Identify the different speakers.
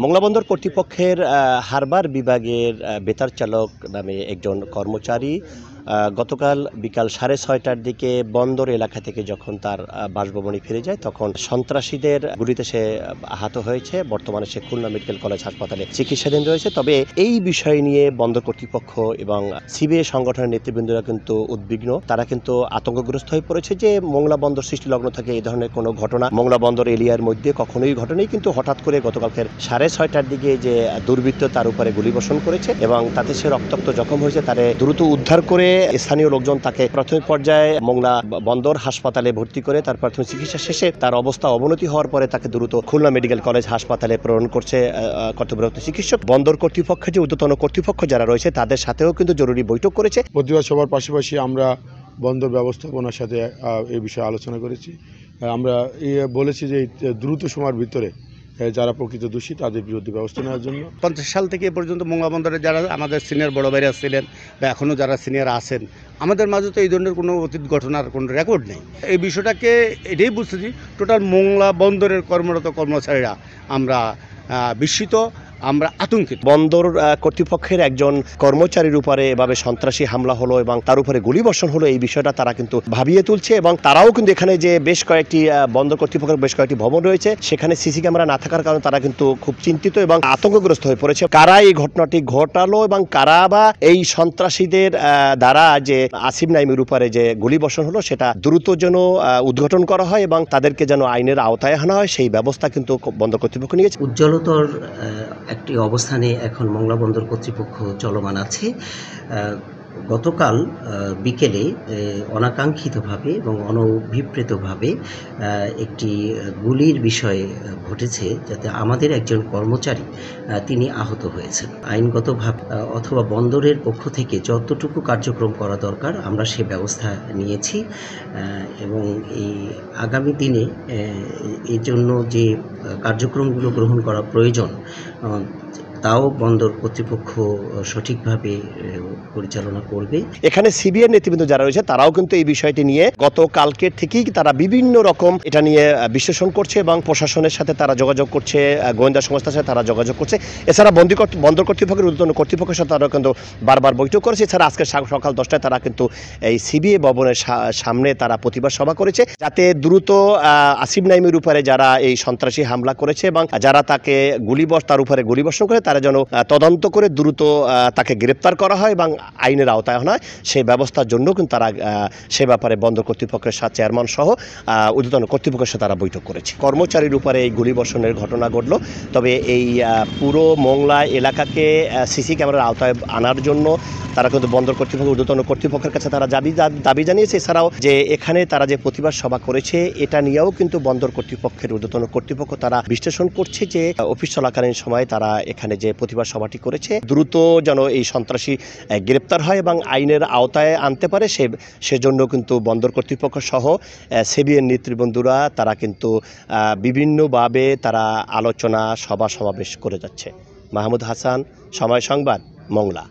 Speaker 1: মোংলা বন্দর কর্তৃপক্ষের হারবার বিভাগের বেতার চালক নামে একজন কর্মচারী গতকাল বিকাল 6:30টার দিকে বন্দর এলাকা থেকে যখন তার বাসভবনে ফিরে যায় তখন সন্ত্রাসীদের গুলিতে সে আহত হয়েছে। বর্তমানে সে খুলনা মেডিকেল কলেজ হাসপাতালে চিকিৎসাধীন রয়েছে। তবে এই বিষয় নিয়ে বন্দর কর্তৃপক্ষ এবং সিবিআই সংগঠনের নেতৃবৃন্দরা কিন্তু উদ্বিগ্ন। তারা কিন্তু আতঙ্কগ্রস্ত হয়ে পড়েছে যে মোংলা বন্দর সৃষ্টিলগ্ন থেকে এই ধরনের কোনো ঘটনা মোংলা বন্দর এরিয়ার মধ্যে কখনোই ঘটেনি, কিন্তু হঠাৎ করে গতকালকের 6:30টার দিকে যে দুর্বৃত্ত তার উপরে গুলিবর্ষণ করেছে এবং তাতে সে রক্তাক্ত জখম হয়েছে। তারে দ্রুত উদ্ধার করে স্থানীয় লোকজন তাকে প্রাথমিক পর্যায়ে মোংলা বন্দর হাসপাতালে ভর্তি করে তার প্রাথমিক চিকিৎসা শেষে তার অবস্থা অবনতি হওয়ার পরে তাকে দ্রুত খুলনা মেডিকেল কলেজ হাসপাতালে প্রেরণ করছে কর্তব্যরত চিকিৎসক। বন্দর কর্তৃপক্ষের যে ঊর্ধ্বতন কর্তৃপক্ষ যারা রয়েছে তাদের সাথেও কিন্তু জরুরি বৈঠক করেছে।
Speaker 2: প্রতিবাদ সভার পাশাপাশি আমরা বন্দর ব্যবস্থাপনার সাথে এই বিষয়ে আলোচনা করেছি। আমরা বলেছি যে দ্রুত সময়ের ভিতরে যারা প্রকৃত দোষী তাদের বিরুদ্ধে ব্যবস্থা নেওয়ার জন্য।
Speaker 3: 50 সাল থেকে এ পর্যন্ত মোংলা বন্দরে যারা আমাদের সিনিয়র বড় ভাইরা ছিলেন বা এখনও যারা সিনিয়র আছেন, আমাদের মাঝে তো এই ধরনের কোনো অতীত ঘটনার কোনো রেকর্ড নেই। এই বিষয়টাকে এটাই বুঝতেছি, টোটাল মোংলা বন্দরের কর্মরত কর্মচারীরা আমরা বিস্মিত, আমরা আতঙ্কিত।
Speaker 1: বন্দর কর্তৃপক্ষের একজন কর্মচারীর উপরে এভাবে সন্ত্রাসী হামলা হলো এবং তার উপরে গুলিবর্ষণ হলো, এই বিষয়টা তারা কিন্তু ভাবিয়ে তুলছে এবং তারাও কিন্তু এখানে যে বেশ কয়েকটি বন্দর কর্তৃপক্ষের বেশ কয়েকটি ভবন রয়েছে সেখানে সিসি ক্যামেরা না থাকার কারণে তারা কিন্তু খুব চিন্তিত এবং আতঙ্কগ্রস্ত হয়ে পড়েছে। কারা এই ঘটনাটি ঘটালো এবং কারা বা এই সন্ত্রাসীদের দ্বারা যে আসিফ নাইমের উপরে যে গুলিবর্ষণ হলো সেটা দ্রুত যেন উদ্ঘাটন করা হয় এবং তাদেরকে যেন আইনের আওতায় আনা হয়, সেই ব্যবস্থা কিন্তু বন্দর কর্তৃপক্ষ নিয়েছে।
Speaker 4: উজ্জ্বলতর একটি অবস্থানে এখন মোংলা বন্দর কর্তৃপক্ষ চলমান আছে। গতকাল বিকেলে অনাকাঙ্ক্ষিতভাবে এবং অনভিপ্রেতভাবে একটি গুলির বিষয় ঘটেছে, যাতে আমাদের একজন কর্মচারী তিনি আহত হয়েছেন। আইনগতভাবে অথবা বন্দরের পক্ষ থেকে যতটুকু কার্যক্রম করা দরকার আমরা সে ব্যবস্থা নিয়েছি এবং এই আগামী দিনে এর জন্য যে কার্যক্রমগুলো গ্রহণ করা প্রয়োজন তাও বন্দর কর্তৃপক্ষ সঠিকভাবে পরিচালনা করবে।
Speaker 1: এখানে সিবিআই নেতৃবৃন্দ যারা রয়েছে তারাও কিন্তু এই বিষয়টি নিয়ে গতকালকের থেকেই তারা বিভিন্ন রকম এটা নিয়ে বিশ্লেষণ করছে এবং প্রশাসনের সাথে তারা যোগাযোগ করছে, গোয়েন্দা সংস্থার সাথে তারা যোগাযোগ করছে। এছাড়া বন্দর কর্তৃপক্ষের ঊর্ধ্বতন কর্তৃপক্ষের সাথে তারা কিন্তু বারবার বৈঠক করেছে। এছাড়া আজকে সকাল 10টায় তারা কিন্তু এই সিবিআই ভবনের সামনে তারা প্রতিবাদ সভা করেছে, যাতে দ্রুত আসিফ নাইমের উপরে যারা এই সন্ত্রাসী হামলা করেছে এবং যারা তাকে তার উপরে গুলিবর্ষণ করে তারা যেন তদন্ত করে দ্রুত তাকে গ্রেপ্তার করা হয় এবং আইনের আওতায় আনা হয়, সেই ব্যবস্থার জন্য কিন্তু তারা সে ব্যাপারে বন্দর কর্তৃপক্ষের সাথে চেয়ারম্যান সহ ঊর্ধ্বতন কর্তৃপক্ষের সাথে তারা বৈঠক করেছে। কর্মচারীর উপরে এই গুলিবর্ষণের ঘটনা ঘটল, তবে এই পুরো মোংলা এলাকাকে সিসি ক্যামেরার আওতায় আনার জন্য তারা কিন্তু বন্দর কর্তৃপক্ষ ঊর্ধ্বতন কর্তৃপক্ষের কাছে তারা দাবি জানিয়েছে। এছাড়াও যে এখানে তারা যে প্রতিবাদ সভা করেছে এটা নিয়েও কিন্তু বন্দর কর্তৃপক্ষের ঊর্ধ্বতন কর্তৃপক্ষ তারা বিশ্লেষণ করছে যে অফিস চলাকালীন সময় তারা এখানে যে প্রতিবাদ সভাটি করেছে দ্রুত যেন এই সন্ত্রাসী গ্রেপ্তার হয় এবং আইনের আওতায় আনতে পারে, সেজন্য কিন্তু বন্দর কর্তৃপক্ষ সহ সিবিআই নেতৃবৃন্দরা তারা কিন্তু বিভিন্নভাবে তারা আলোচনা সভা সমাবেশ করে যাচ্ছে। মাহমুদ হাসান, সময় সংবাদ, মোংলা।